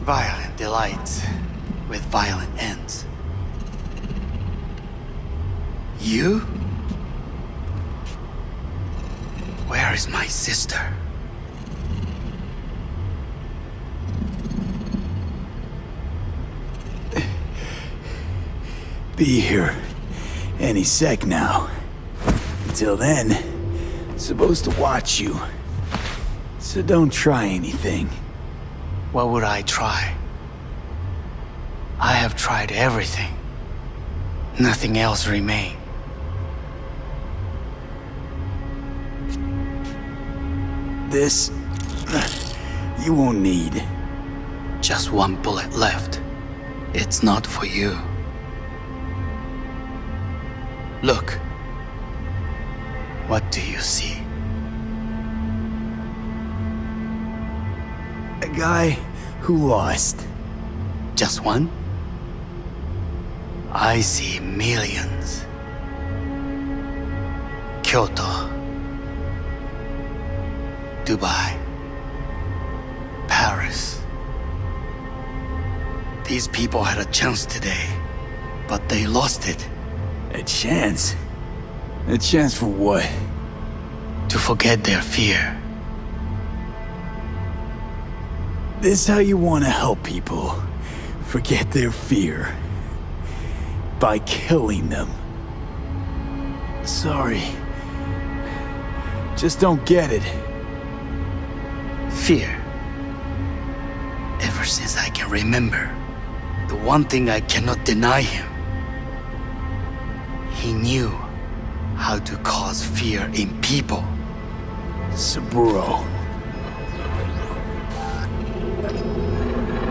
Violent delights with violent ends. You? Where is my sister? Be here any sec now. Until then, supposed to watch you. So don't try anything. What would I try? I have tried everything. Nothing else remains. This... you won't need. Just one bullet left. It's not for you. Look. What do you see? A guy who lost. Just one? I see millions. Kyoto. Dubai. Paris. These people had a chance today, but they lost it. A chance? A chance for what? To forget their fear. This how you want to help people forget their fear? By killing them. Sorry. Just don't get it. Fear. Ever since I can remember, the one thing I cannot deny him. He knew how to cause fear in people. Saburo.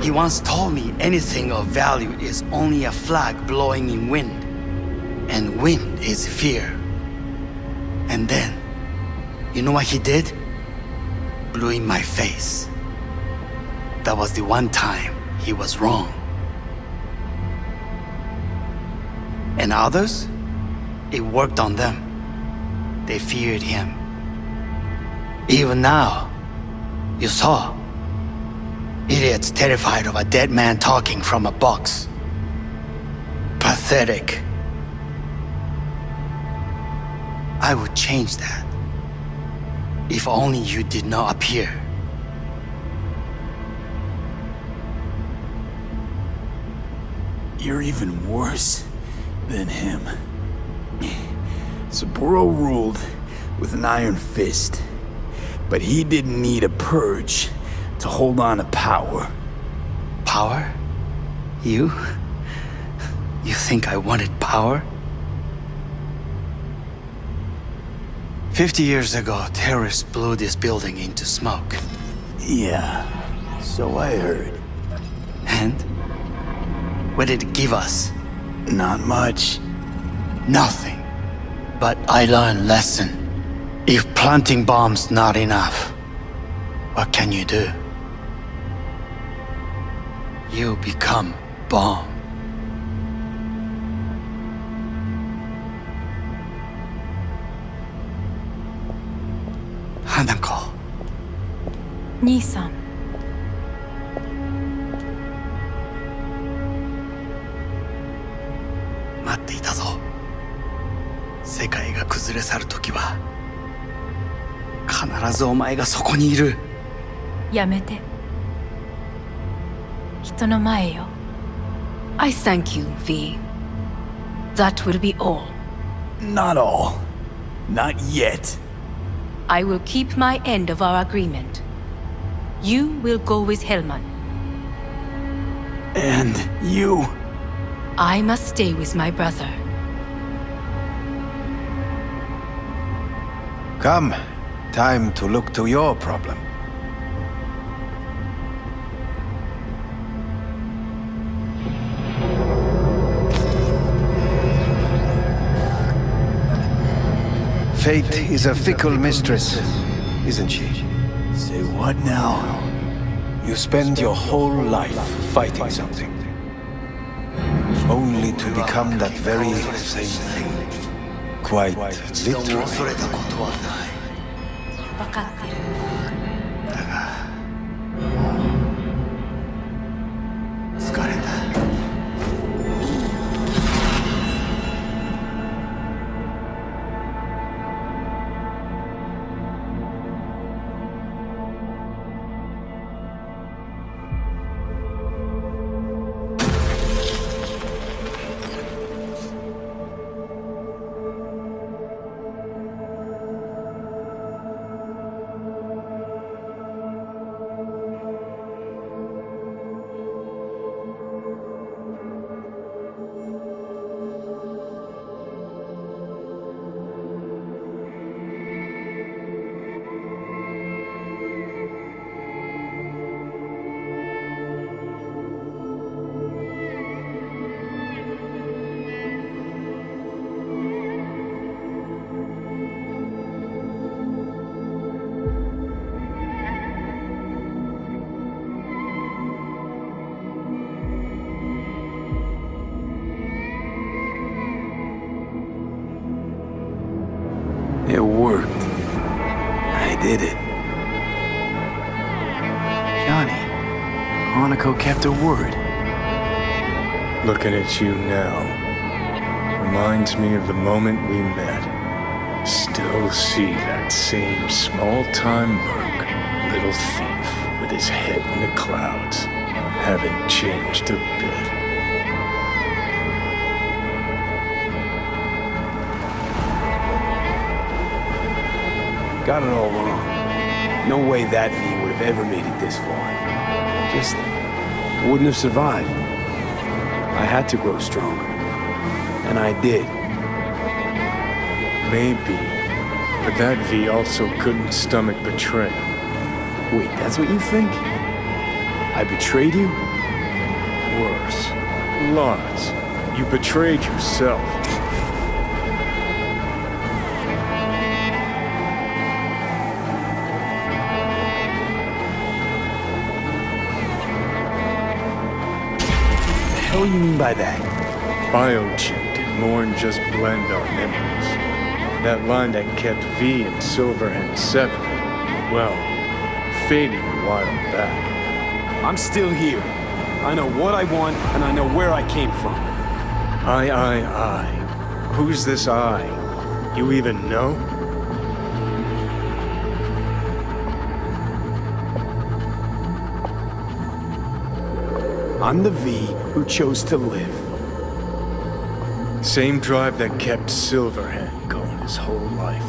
He once told me anything of value is only a flag blowing in wind. And wind is fear. And then, you know what he did? Blew in my face. That was the one time he was wrong. And others? It worked on them. They feared him. Even now, you saw. Idiots terrified of a dead man talking from a box. Pathetic. I would change that. If only you did not appear. You're even worse than him. Saburo ruled with an iron fist, but he didn't need a purge to hold on to power. Power? You? You think I wanted power? 50 years ago, terrorists blew this building into smoke. Yeah, so I heard. And? What did it give us? Not much. Nothing. But I learned lesson. If planting bombs not enough, what can you do? You become bomb. Hanako. 兄さん。待っていたぞ。世界が崩れ去る時は必ずお前がそこにいる。やめて。人の前よ。I thank you, V. That will be all. Not all. Not yet. I will keep my end of our agreement. You will go with Hellman. And you... I must stay with my brother. Come. Time to look to your problem. Fate is a fickle mistress, isn't she? Say what now? You spend your whole life fighting something, only to become that very same thing. Quite literally. 分かってる。疲れた。It worked. I did it. Johnny, Hanako kept her word. Looking at you now reminds me of the moment we met. Still see that same small-time merc, little thief with his head in the clouds. Haven't changed a bit. Got it all wrong. No way that V would have ever made it this far. Just wouldn't have survived. I had to grow stronger. And I did. Maybe, but that V also couldn't stomach betrayal. Wait, that's what you think? I betrayed you? Worse. Lots. You betrayed yourself. What do you mean by that? Biochip did more than just blend our memories. That line that kept V and Silverhand separate, well, faded a while back. I'm still here. I know what I want, and I know where I came from. I. Who's this I? You even know? I'm the V who chose to live. Same drive that kept Silverhand going his whole life.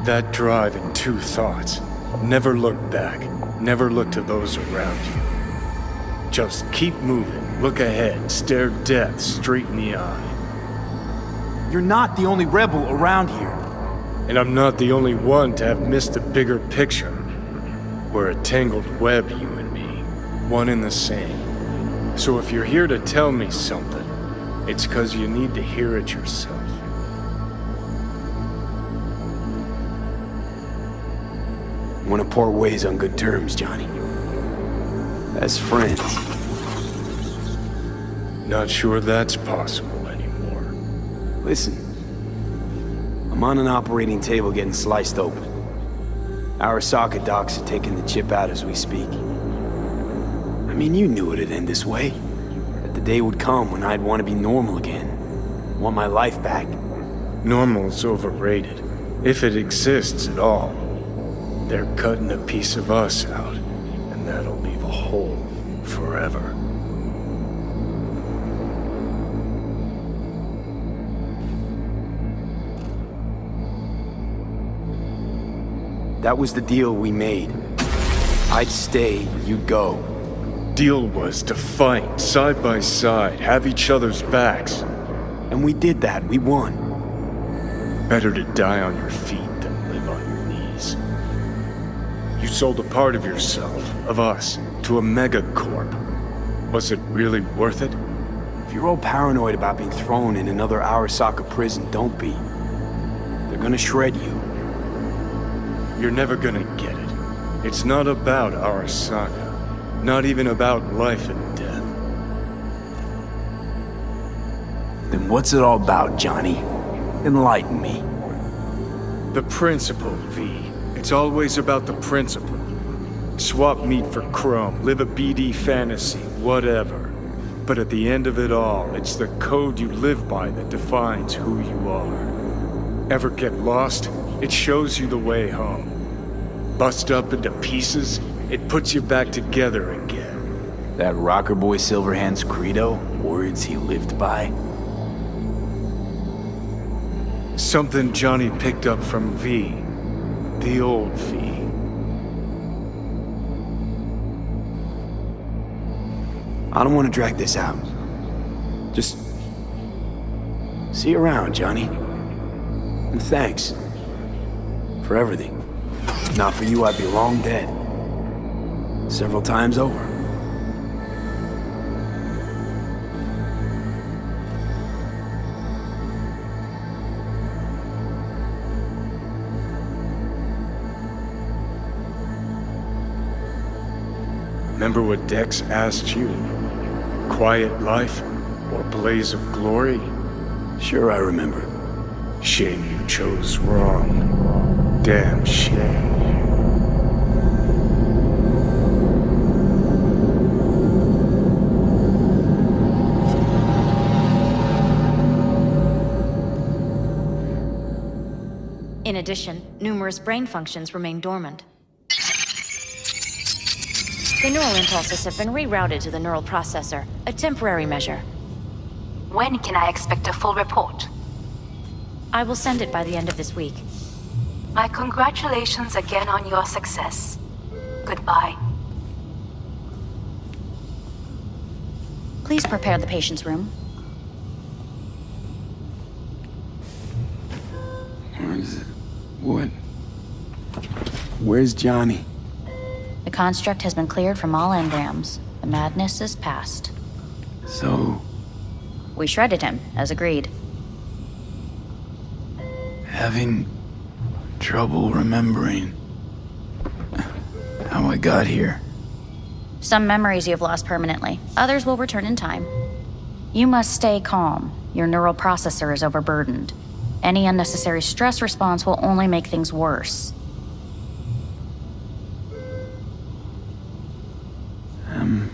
That drive and two thoughts. Never look back. Never look to those around you. Just keep moving, look ahead, stare death straight in the eye. You're not the only rebel around here. And I'm not the only one to have missed the bigger picture. We're a tangled web, you and me. One and the same. So if you're here to tell me something, it's 'cause you need to hear it yourself. Want to part ways on good terms, Johnny. As friends. Not sure that's possible anymore. Listen. I'm on an operating table getting sliced open. Arasaka docs are taking the chip out as we speak. I mean, you knew it'd end this way. That the day would come when I'd want to be normal again. Want my life back. Normal's overrated. If it exists at all. They're cutting a piece of us out, and that'll leave a hole forever. That was the deal we made. I'd stay, you'd go. Deal was to fight, side by side, have each other's backs. And we did that, we won. Better to die on your feet than live on your knees. You sold a part of yourself, of us, to a megacorp. Was it really worth it? If you're all paranoid about being thrown in another Arasaka prison, don't be. They're gonna shred you. You're never gonna get it. It's not about Arasaka. Not even about life and death. Then what's it all about, Johnny? Enlighten me. The principle, V. It's always about the principle. Swap meat for chrome, live a BD fantasy, whatever. But at the end of it all, it's the code you live by that defines who you are. Ever get lost? It shows you the way home. Bust up into pieces, it puts you back together again. That rocker boy Silverhand's credo? Words he lived by? Something Johnny picked up from V. The old V. I don't want to drag this out. Just... see you around, Johnny. And thanks. For everything. If not for you, I'd be long dead. Several times over. Remember what Dex asked you? Quiet life or blaze of glory? Sure, I remember. Shame you chose wrong. Damn shame. In addition, numerous brain functions remain dormant. The neural impulses have been rerouted to the neural processor, a temporary measure. When can I expect a full report? I will send it by the end of this week. My congratulations again on your success. Goodbye. Please prepare the patient's room. Where is it? What? Where's Johnny? The construct has been cleared from all engrams. The madness is past. So... We shredded him, as agreed. having trouble remembering how I got here. Some memories you have lost permanently. Others will return in time. You must stay calm. Your neural processor is overburdened. Any unnecessary stress response will only make things worse. Am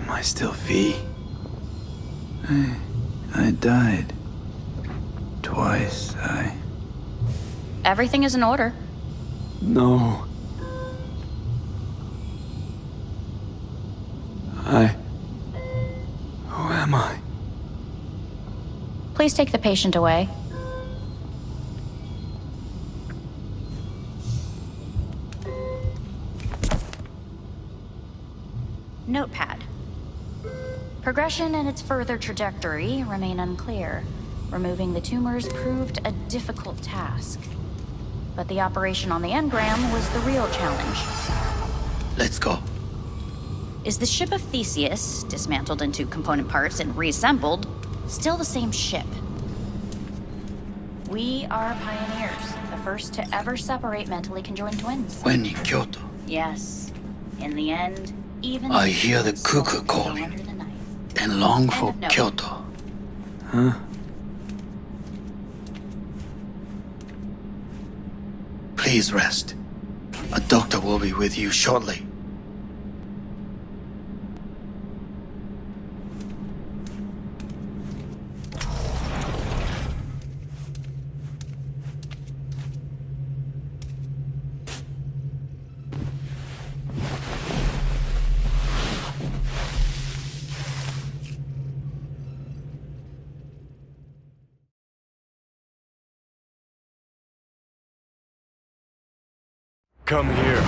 I still V? I died. Twice, Everything is in order. No. Who am I? Please take the patient away. Notepad. Progression and its further trajectory remain unclear. Removing the tumors proved a difficult task. But the operation on the engram was the real challenge. Let's go. Is the ship of Theseus, dismantled into component parts and reassembled, still the same ship? We are pioneers, the first to ever separate mentally conjoined twins. When in Kyoto, Yes. In the end, even I hear the cuckoo calling under the knife. and long for End of note. Kyoto. Huh? Please rest. A doctor will be with you shortly. Come here.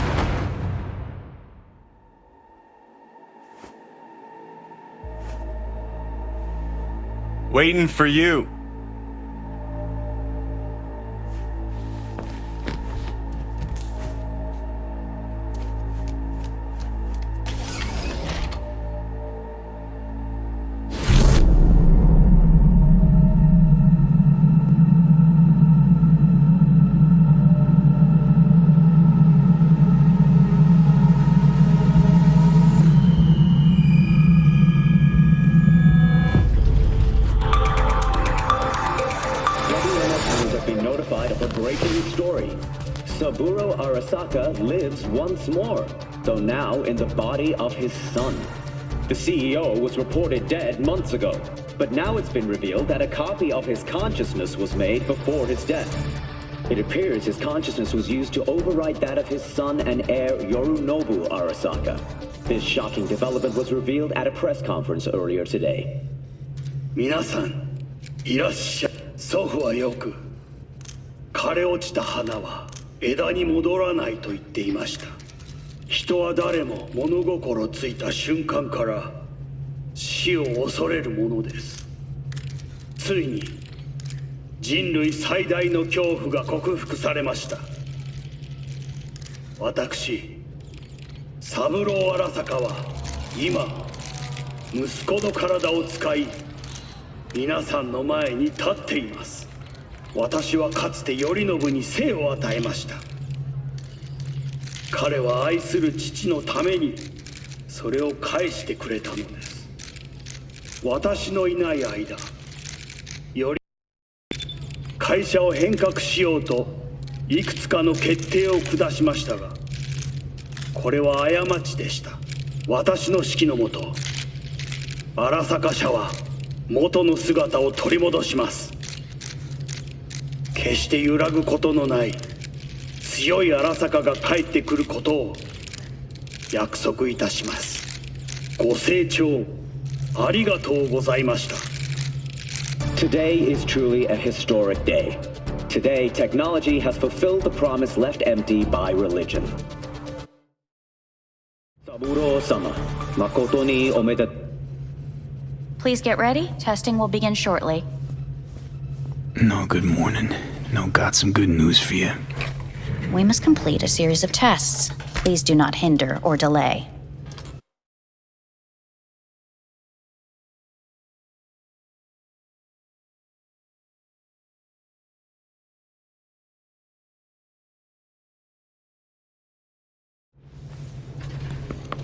Waiting for you. Saburo Arasaka lives once more, though now in the body of his son. The CEO was reported dead months ago, but now it's been revealed that a copy of his consciousness was made before his death. It appears his consciousness was used to overwrite that of his son and heir Yorinobu Arasaka. This shocking development was revealed at a press conference earlier today. 皆さん、いらっしゃい。祖父はよく、枯れ落ちた花は枝に戻らないと言っていました。人は誰も物心ついた瞬間から死を恐れるものです。ついに人類最大の恐怖が克服されました。私、三郎荒坂は今息子の体を使い皆さんの前に立っています。私はかつて頼信に生を与えました。彼は愛する父のためにそれを返してくれたのです。私のいない間、会社を変革しようといくつかの決定を下しましたが、これは過ちでした。私の指揮のもと、荒坂社は元の姿を取り戻します。決して揺らぐことのない強い荒坂が帰ってくることを約束いたします。ご清聴ありがとうございました。Today is truly a historic day. Today, technology has fulfilled the promise left empty by religion. Saburo-sama, makoto ni omedete. Please get ready. Testing will begin shortly. No, good morning. No, got some good news for you. We must complete a series of tests. Please do not hinder or delay.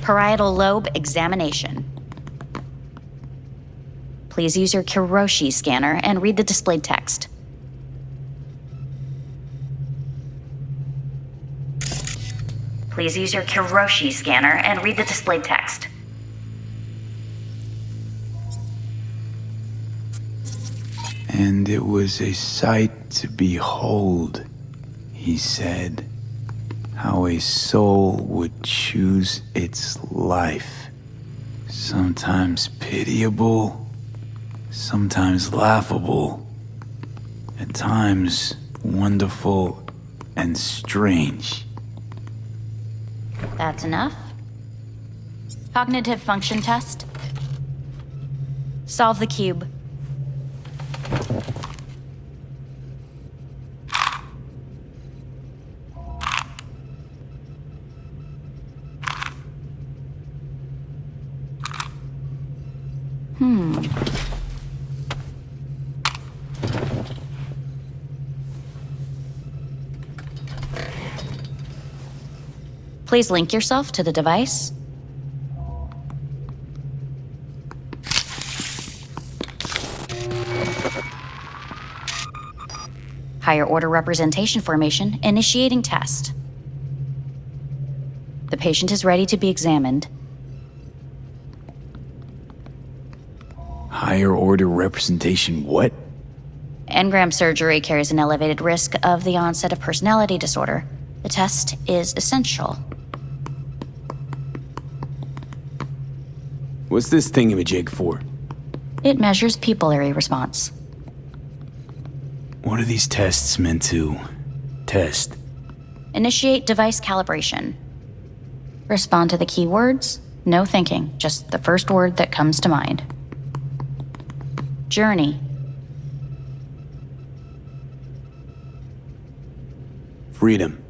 Parietal lobe examination. Please use your Kiroshi scanner and read the displayed text. Please use your Kiroshi scanner and read the displayed text. And it was a sight to behold, he said, how a soul would choose its life. Sometimes pitiable, sometimes laughable, at times wonderful and strange. That's enough. Cognitive function test. Solve the cube. Please link yourself to the device. Higher order representation formation, initiating test. The patient is ready to be examined. Higher order representation what? Engram surgery carries an elevated risk of the onset of personality disorder. The test is essential. What's this thingamajig for? It measures pupillary response. What are these tests meant to test? Initiate device calibration. Respond to the keywords. No thinking, just the first word that comes to mind. Journey. Freedom.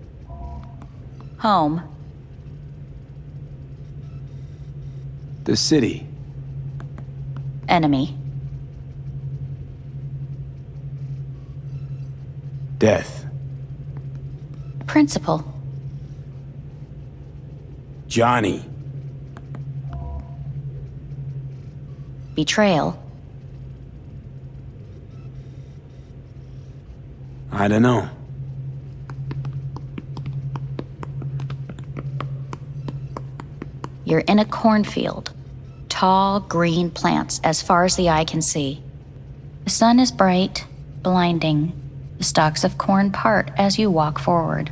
Home. The city. Enemy. Death. Principal. Johnny. Betrayal. I don't know. You're in a cornfield. Tall, green plants as far as the eye can see. The sun is bright, blinding. The stalks of corn part as you walk forward.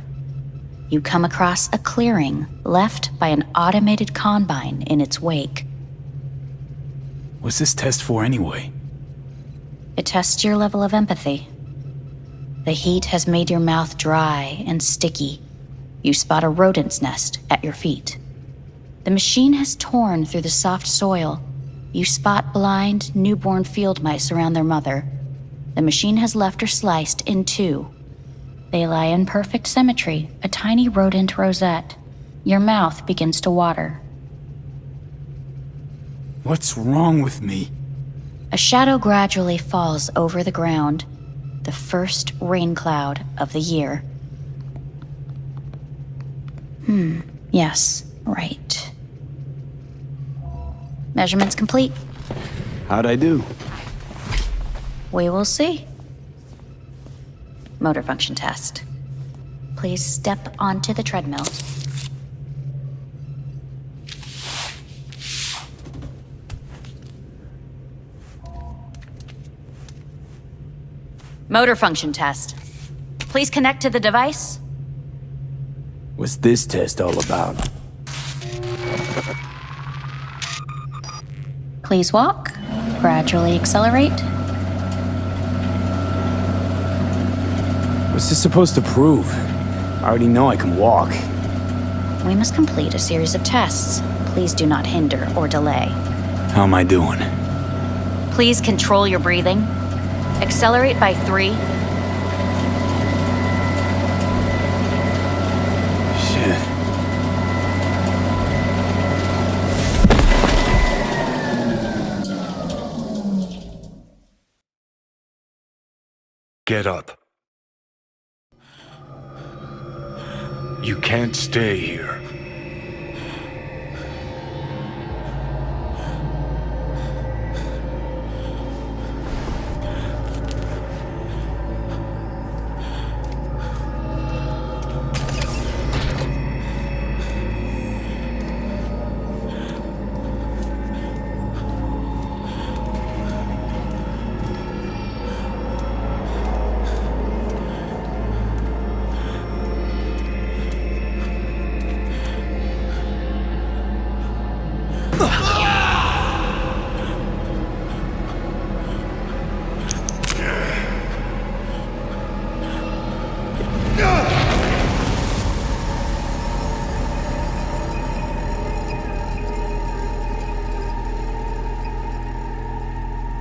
You come across a clearing left by an automated combine in its wake. What's this test for anyway? It tests your level of empathy. The heat has made your mouth dry and sticky. You spot a rodent's nest at your feet. The machine has torn through the soft soil. You spot blind, newborn field mice around their mother. The machine has left her sliced in two. They lie in perfect symmetry, a tiny rodent rosette. Your mouth begins to water. What's wrong with me? A shadow gradually falls over the ground, the first rain cloud of the year. Yes, right. Measurements complete. How'd I do? We will see. Motor function test. Please step onto the treadmill. Motor function test. Please connect to the device. What's this test all about? Please walk. Gradually accelerate. What's this supposed to prove? I already know I can walk. We must complete a series of tests. Please do not hinder or delay. How am I doing? Please control your breathing. Accelerate by 3. Shit. Get up. You can't stay here.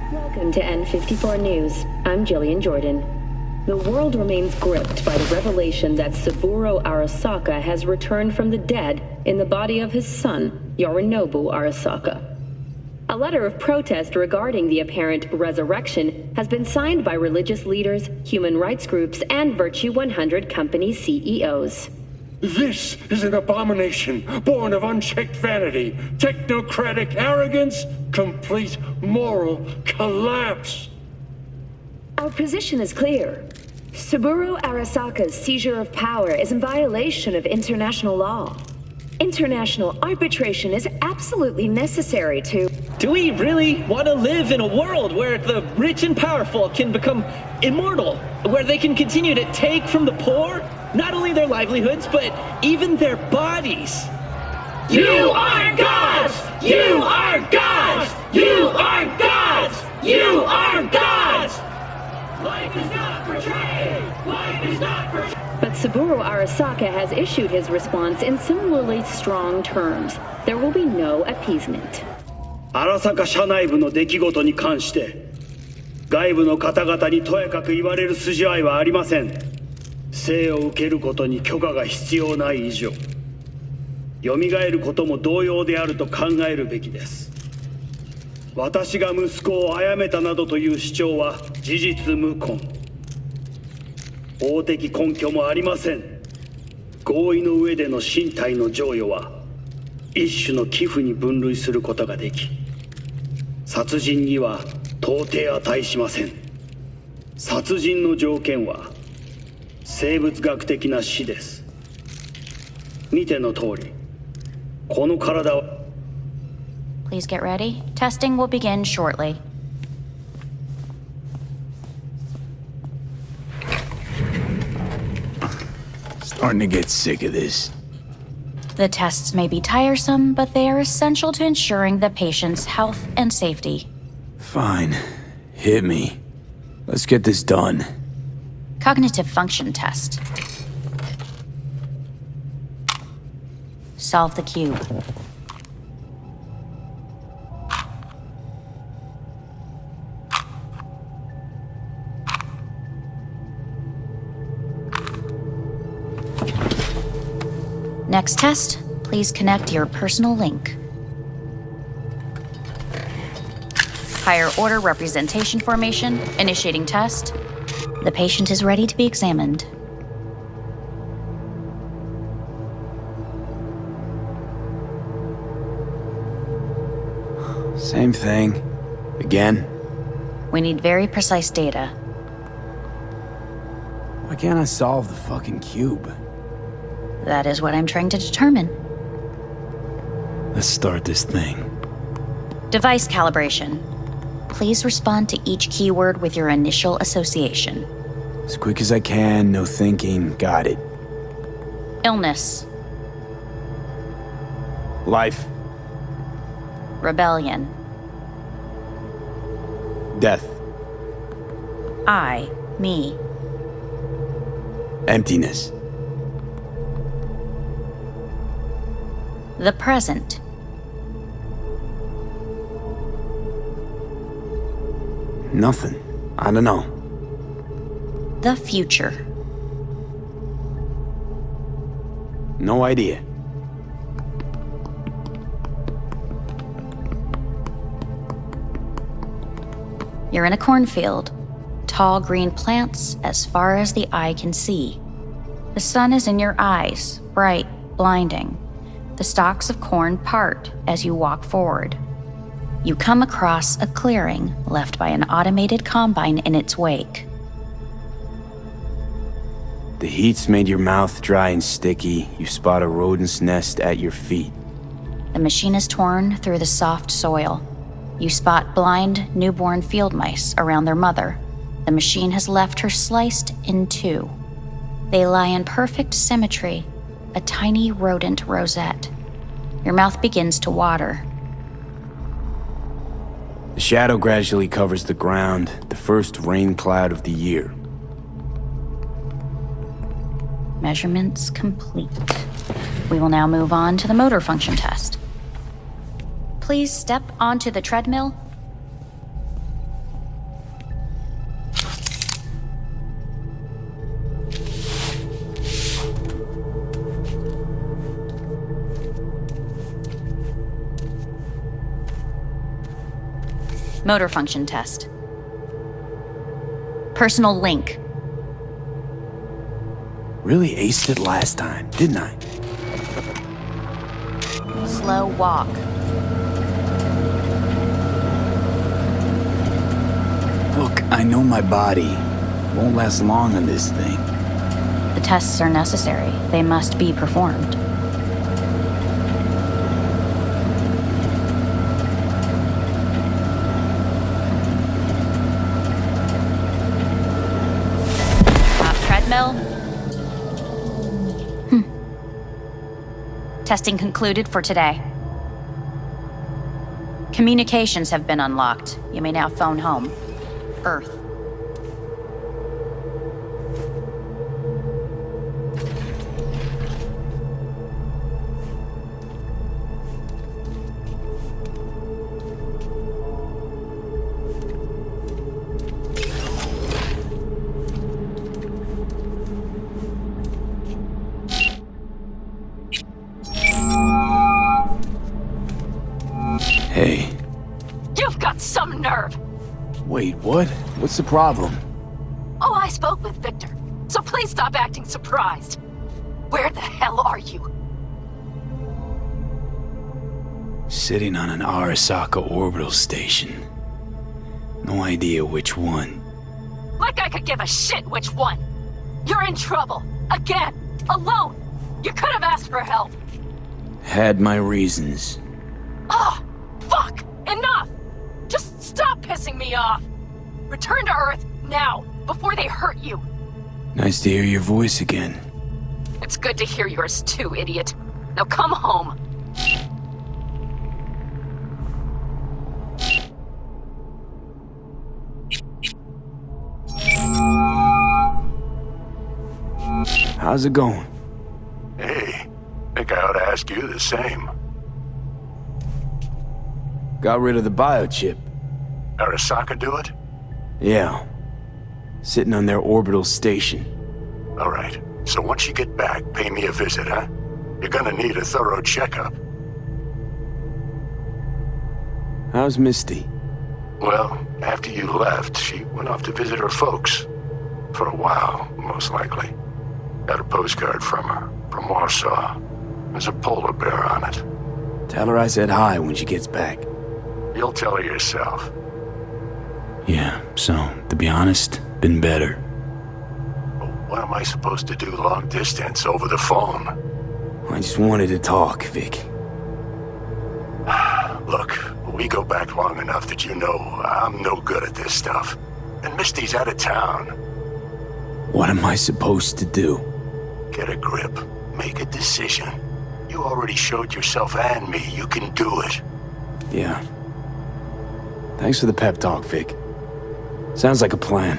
Welcome to N54 News. I'm Jillian Jordan. The world remains gripped by the revelation that Saburo Arasaka has returned from the dead in the body of his son, Yorinobu Arasaka. A letter of protest regarding the apparent resurrection has been signed by religious leaders, human rights groups, and Virtue 100 company CEOs. This is an abomination born of unchecked vanity, technocratic arrogance, complete moral collapse. Our position is clear. Saburo Arasaka's seizure of power is in violation of international law. International arbitration is absolutely necessary to... Do we really want to live in a world where the rich and powerful can become immortal? Where they can continue to take from the poor, not only their livelihoods, but even their bodies? You are gods! You are gods! You are gods! You are gods! Life is not portrayed! Life is not portrayed! But Saburo Arasaka has issued his response in similarly strong terms. There will be no appeasement. 荒坂社内部の出来事に関して外部の方々にとやかく言われる筋合いはありません。生を受けることに許可が必要ない以上、蘇ることも同様であると考えるべきです。私が息子を殺めたなどという主張は事実無根。法的根拠もありません。合意の上での身体の贈与は一種の寄付に分類することができ、殺人には到底値しません。殺人の条件は生物学的な死です。見ての通り、この体は Please get ready. Testing will begin shortly. Starting to get sick of this. The tests may be tiresome, but they are essential to ensuring the patient's health and safety. Fine. Hit me. Let's get this done. Cognitive function test. Solve the cube. Next test, please connect your personal link. Higher order representation formation, initiating test. The patient is ready to be examined. Same thing. Again? We need very precise data. Why can't I solve the fucking cube? That is what I'm trying to determine. Let's start this thing. Device calibration. Please respond to each keyword with your initial association. As quick as I can, no thinking, got it. Illness. Life. Rebellion. Death. I, me. Emptiness. The present. Nothing. I don't know. The future. No idea. You're in a cornfield. Tall green plants as far as the eye can see. The sun is in your eyes, bright, blinding. The stalks of corn part as you walk forward. You come across a clearing left by an automated combine in its wake. The heat's made your mouth dry and sticky. You spot a rodent's nest at your feet. The machine is torn through the soft soil. You spot blind, newborn field mice around their mother. The machine has left her sliced in two. They lie in perfect symmetry, a tiny rodent rosette. Your mouth begins to water. The shadow gradually covers the ground, the first rain cloud of the year. Measurements complete. We will now move on to the motor function test. Please step onto the treadmill. Motor function test. Personal link. Really aced it last time, didn't I? Slow walk. Look, I know my body. Won't last long on this thing. The tests are necessary. They must be performed. Treadmill. Testing concluded for today. Communications have been unlocked. You may now phone home. Earth. Hey. You've got some nerve! Wait, what? What's the problem? Oh, I spoke with Victor, so please stop acting surprised. Where the hell are you? Sitting on an Arasaka orbital station. No idea which one. Like I could give a shit which one! You're in trouble! Again! Alone! You could have asked for help! Had my reasons. Ah! Fuck! pissing me off. Return to Earth, now, before they hurt you. Nice to hear your voice again. It's good to hear yours too, idiot. Now come home. How's it going? Hey, think I ought to ask you the same. Got rid of the biochip. Arasaka do it? Yeah. Sitting on their orbital station. All right. So once you get back, pay me a visit, huh? You're gonna need a thorough checkup. How's Misty? Well, after you left, she went off to visit her folks. For a while, most likely. Got a postcard from her, from Warsaw. There's a polar bear on it. Tell her I said hi when she gets back. You'll tell her yourself. Yeah, so, to be honest, been better. Well, what am I supposed to do long distance over the phone? I just wanted to talk, Vic. Look, we go back long enough that you know I'm no good at this stuff. And Misty's out of town. What am I supposed to do? Get a grip. Make a decision. You already showed yourself and me you can do it. Yeah. Thanks for the pep talk, Vic. Sounds like a plan.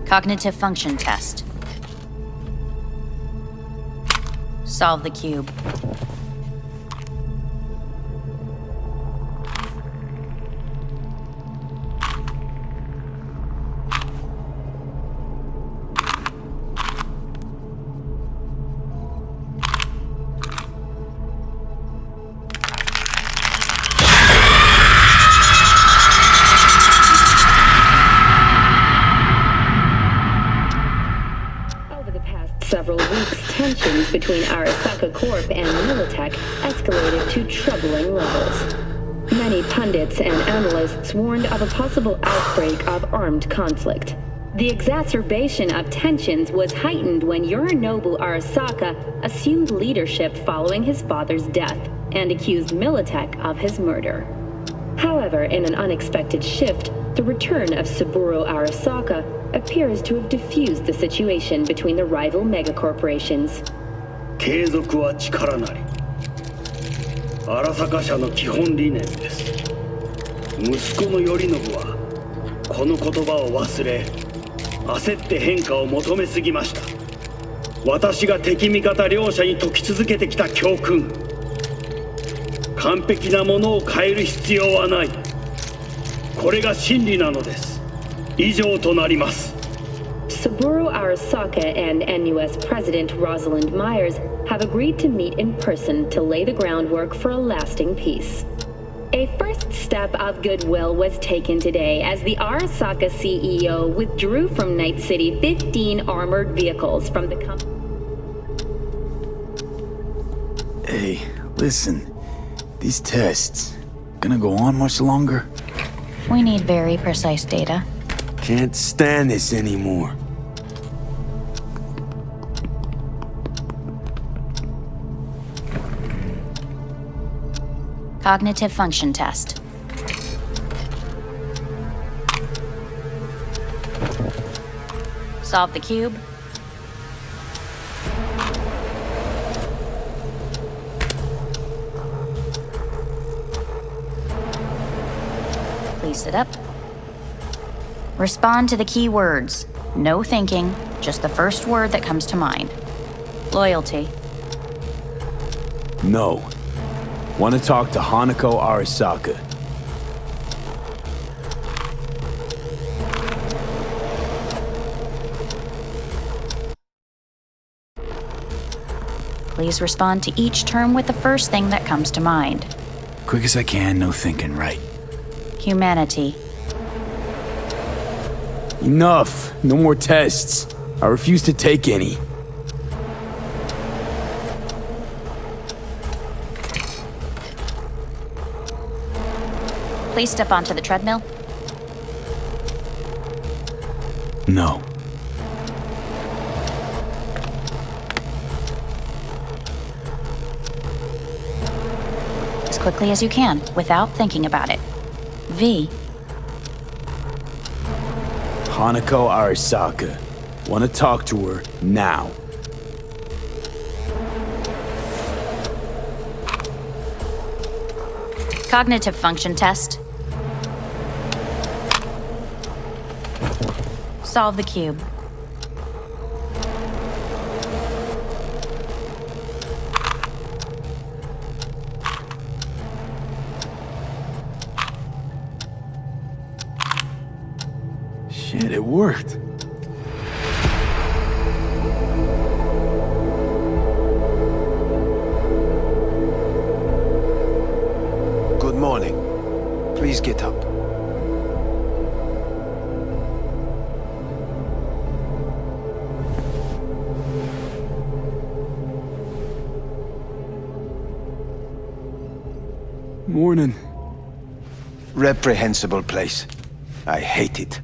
Cognitive function test. Solve the cube. Several weeks, tensions between Arasaka Corp and Militech escalated to troubling levels. Many pundits and analysts warned of a possible outbreak of armed conflict. The exacerbation of tensions was heightened when Yorinobu Arasaka assumed leadership following his father's death and accused Militech of his murder. However, in an unexpected shift, the return of Saburo Arasaka appears to have diffused the situation between the rival megacorporations. 継続は力なり。荒坂社の基本理念です。息子の頼信はこの言葉を忘れ、焦って変化を求めすぎました。私が敵味方両者に解き続けてきた教訓。完璧なものを変える必要はない。これが真理なのです。以上となります。Saburo Arasaka and NUS President Rosalind Myers have agreed to meet in person to lay the groundwork for a lasting peace. A first step of goodwill was taken today as the Arasaka CEO withdrew from Night City 15 armored vehicles from the company. Hey, listen. These tests, gonna go on much longer? We need very precise data. Can't stand this anymore. Cognitive function test. Solve the cube. Please sit up. Respond to the key words. No thinking, just the first word that comes to mind. Loyalty. No. Want to talk to Hanako Arasaka. Please respond to each term with the first thing that comes to mind. Quick as I can, no thinking, right? Humanity. Enough! No more tests. I refuse to take any. Please step onto the treadmill. No. As quickly as you can, without thinking about it. V. Hanako Arasaka. Want to talk to her now. Cognitive function test. Solve the cube. Shit, it worked. Good morning. Please get up. Morning. Reprehensible place. I hate it.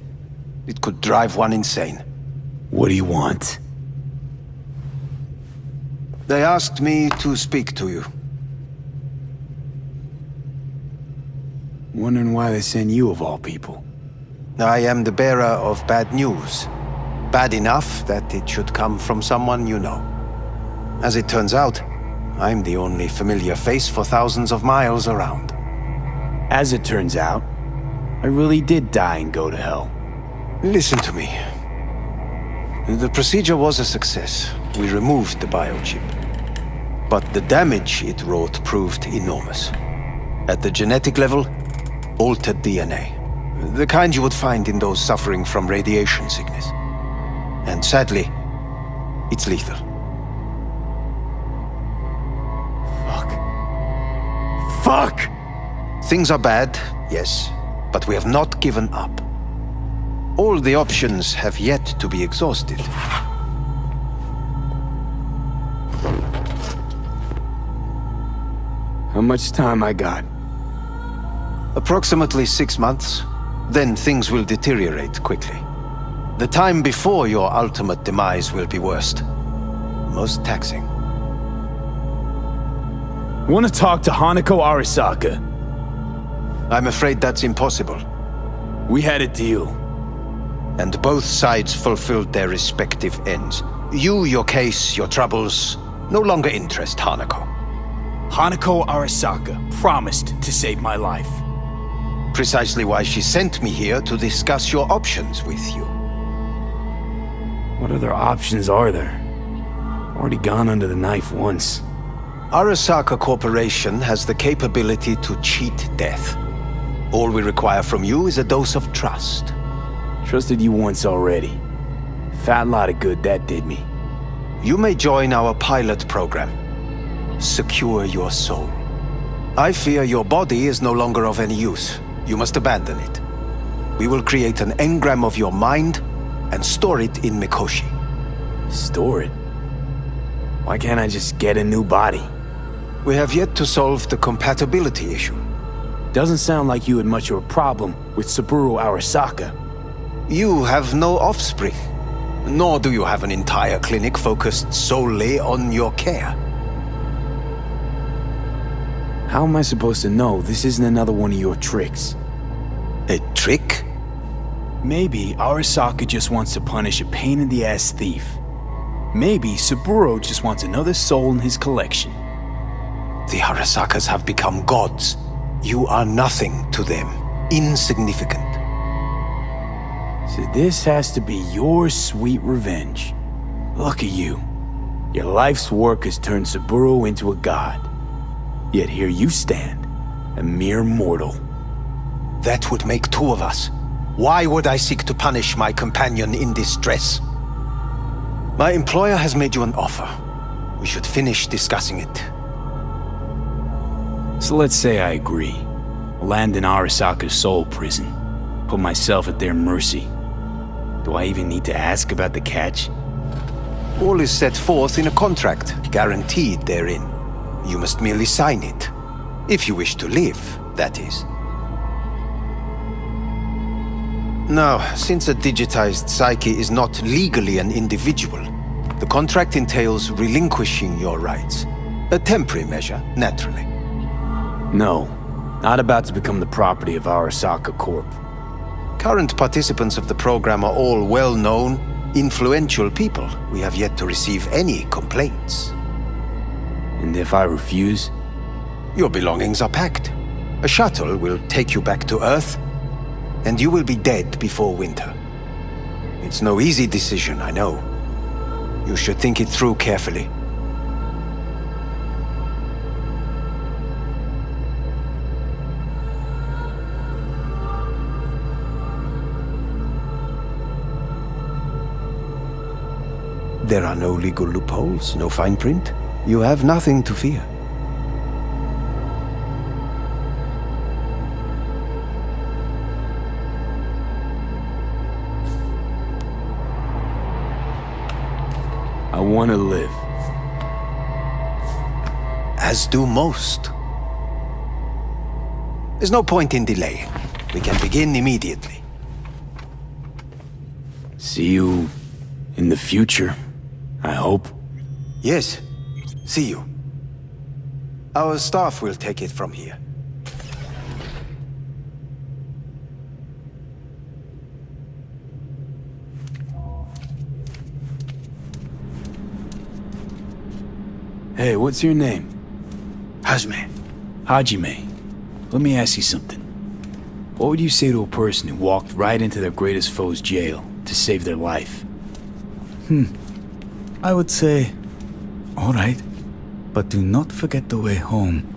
It could drive one insane. What do you want? They asked me to speak to you. Wondering why they send you of all people. I am the bearer of bad news. Bad enough that it should come from someone you know. As it turns out, I'm the only familiar face for thousands of miles around. As it turns out, I really did die and go to hell. Listen to me. The procedure was a success. We removed the biochip. But the damage it wrought proved enormous. At the genetic level, altered DNA. The kind you would find in those suffering from radiation sickness. And sadly, it's lethal. Fuck! Things are bad, yes, but we have not given up. All the options have yet to be exhausted. How much time I got? Approximately 6 months. Then things will deteriorate quickly. The time before your ultimate demise will be worst. Most taxing. Want to talk to Hanako Arasaka. I'm afraid that's impossible. We had a deal. And both sides fulfilled their respective ends. You, your case, your troubles, no longer interest Hanako. Hanako Arasaka promised to save my life. Precisely why she sent me here to discuss your options with you. What other options are there? Already gone under the knife once. Arasaka Corporation has the capability to cheat death. All we require from you is a dose of trust. Trusted you once already. Fat lot of good that did me. You may join our pilot program. Secure your soul. I fear your body is no longer of any use. You must abandon it. We will create an engram of your mind and store it in Mikoshi. Store it? Why can't I just get a new body? We have yet to solve the compatibility issue. Doesn't sound like you had much of a problem with Saburo Arasaka. You have no offspring, nor do you have an entire clinic focused solely on your care. How am I supposed to know this isn't another one of your tricks? A trick? Maybe Arasaka just wants to punish a pain-in-the-ass thief. Maybe Saburo just wants another soul in his collection. The Arasakas have become gods. You are nothing to them. Insignificant. So this has to be your sweet revenge. Look at you. Your life's work has turned Saburo into a god. Yet here you stand, a mere mortal. That would make two of us. Why would I seek to punish my companion in distress? My employer has made you an offer. We should finish discussing it. So let's say I agree. Land in Arasaka's soul prison. Put myself at their mercy. Do I even need to ask about the catch? All is set forth in a contract, guaranteed therein. You must merely sign it. If you wish to live, that is. Now, since a digitized psyche is not legally an individual, the contract entails relinquishing your rights. A temporary measure, naturally. No, not about to become the property of Arasaka Corp. Current participants of the program are all well-known, influential people. We have yet to receive any complaints. And if I refuse? Your belongings are packed. A shuttle will take you back to Earth, and you will be dead before winter. It's no easy decision, I know. You should think it through carefully. There are no legal loopholes, no fine print. You have nothing to fear. I want to live. As do most. There's no point in delaying. We can begin immediately. See you in the future, I hope. Yes. See you. Our staff will take it from here. Hey, what's your name? Hajime. Hajime. Let me ask you something. What would you say to a person who walked right into their greatest foe's jail to save their life? I would say, all right, but do not forget the way home.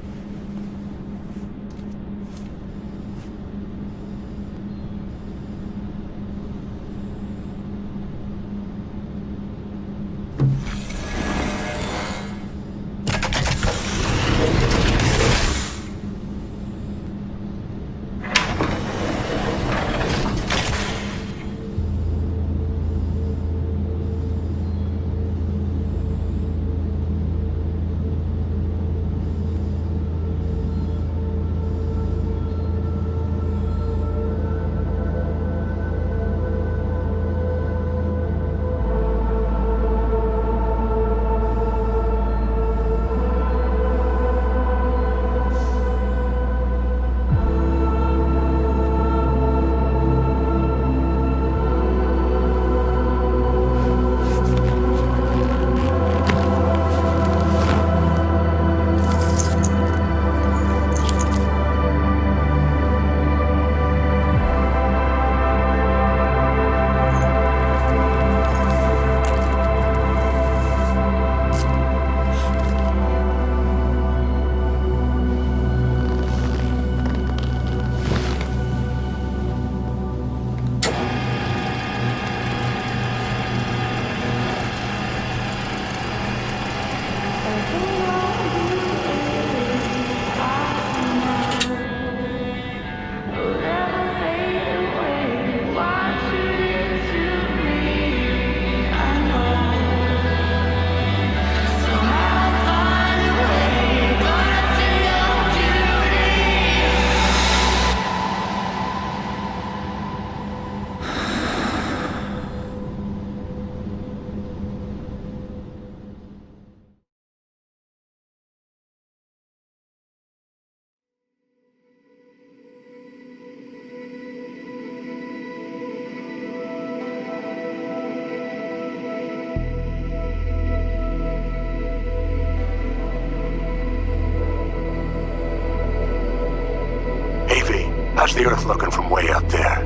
How's the Earth looking from way up there?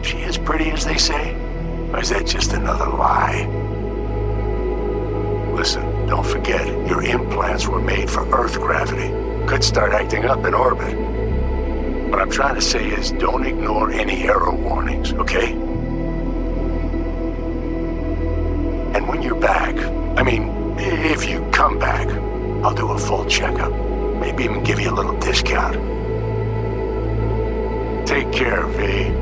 She as pretty as they say? Or is that just another lie? Listen, don't forget, your implants were made for Earth gravity. Could start acting up in orbit. What I'm trying to say is, don't ignore any error warnings, okay? And when you're back, if you come back, I'll do a full checkup. Maybe even give you a little discount. Take care, V.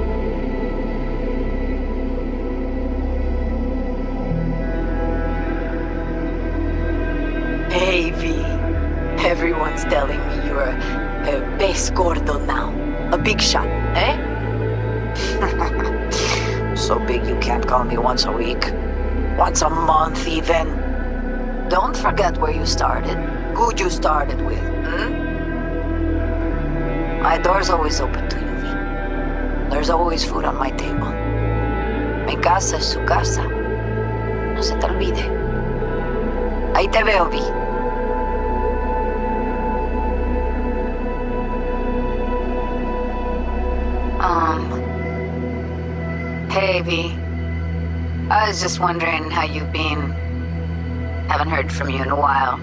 Hey, V. Everyone's telling me you're a base gordo now. A big shot, eh? So big you can't call me once a week. Once a month, even. Don't forget where you started. Who you started with, My door's always open to you, V. There's always food on my table. Mi casa es su casa. No se te olvide. Ahí te veo, V. Hey, V. I was just wondering how you've been. Haven't heard from you in a while.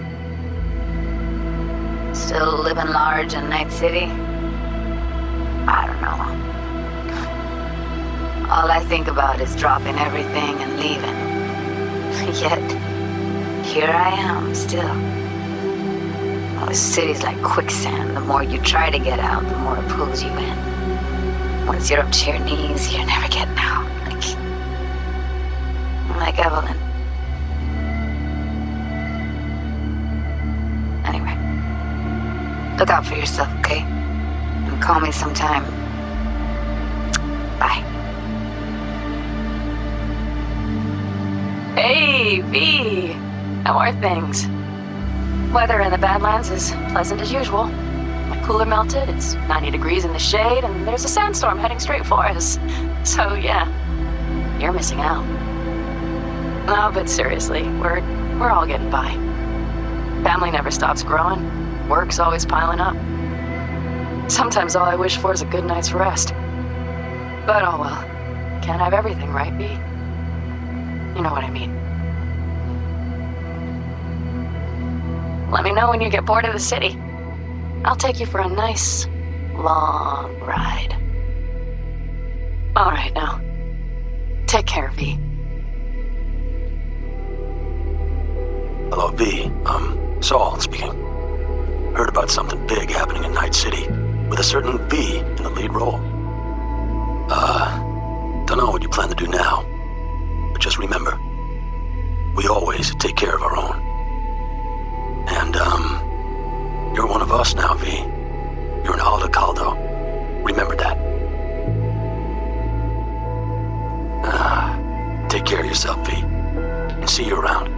Still living large in Night City? I don't know. All I think about is dropping everything and leaving. Yet, here I am, still. Oh, this city's like quicksand. The more you try to get out, the more it pulls you in. Once you're up to your knees, you're never getting out. Like Evelyn. Anyway, look out for yourself, okay? And call me sometime. Bye. Hey, V! How are things? Weather in the Badlands is pleasant as usual. My cooler melted, it's 90 degrees in the shade, and there's a sandstorm heading straight for us. So, yeah, you're missing out. No, but seriously, we're all getting by. Family never stops growing. Work's always piling up. Sometimes all I wish for is a good night's rest. But oh well. Can't have everything, right, V? You know what I mean. Let me know when you get bored of the city. I'll take you for a nice, long ride. All right, now. Take care, V. Hello, V. Saul speaking. Heard about something big happening in Night City, with a certain V in the lead role. Don't know what you plan to do now, but just remember, we always take care of our own. And, you're one of us now, V. You're an Alda Caldo. Remember that. Take care of yourself, V. And see you around.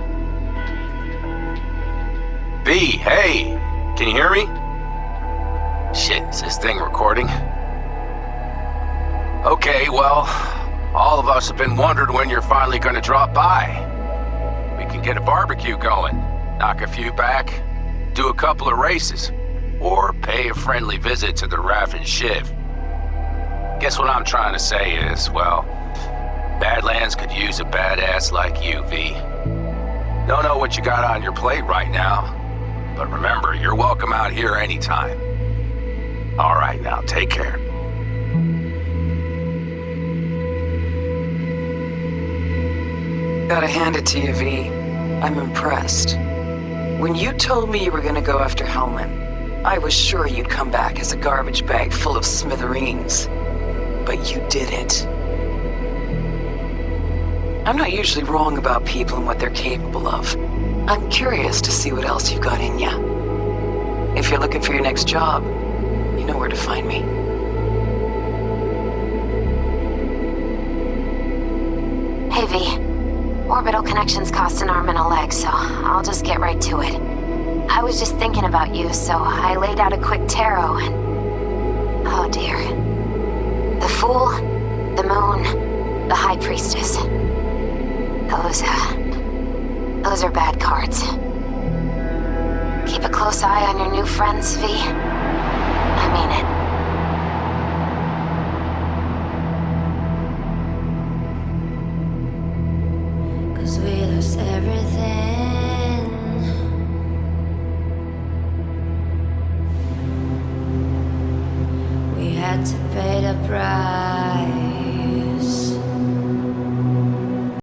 V, hey! Can you hear me? Shit, is this thing recording? Okay, well, all of us have been wondering when you're finally gonna drop by. We can get a barbecue going, knock a few back, do a couple of races, or pay a friendly visit to the Raven Shiv. Guess what I'm trying to say is, well, Badlands could use a badass like you, V. Don't know what you got on your plate right now, but remember, you're welcome out here anytime. All right, now, take care. Gotta hand it to you, V. I'm impressed. When you told me you were gonna go after Hellman, I was sure you'd come back as a garbage bag full of smithereens. But you did it. I'm not usually wrong about people and what they're capable of. I'm curious to see what else you've got in ya. If you're looking for your next job, you know where to find me. Hey, V. Orbital connections cost an arm and a leg, so I'll just get right to it. I was just thinking about you, so I laid out a quick tarot and... oh dear. The Fool, the Moon, the High Priestess. Those are bad cards. Keep a close eye on your new friends, V. I mean it. everything. We had to pay the price.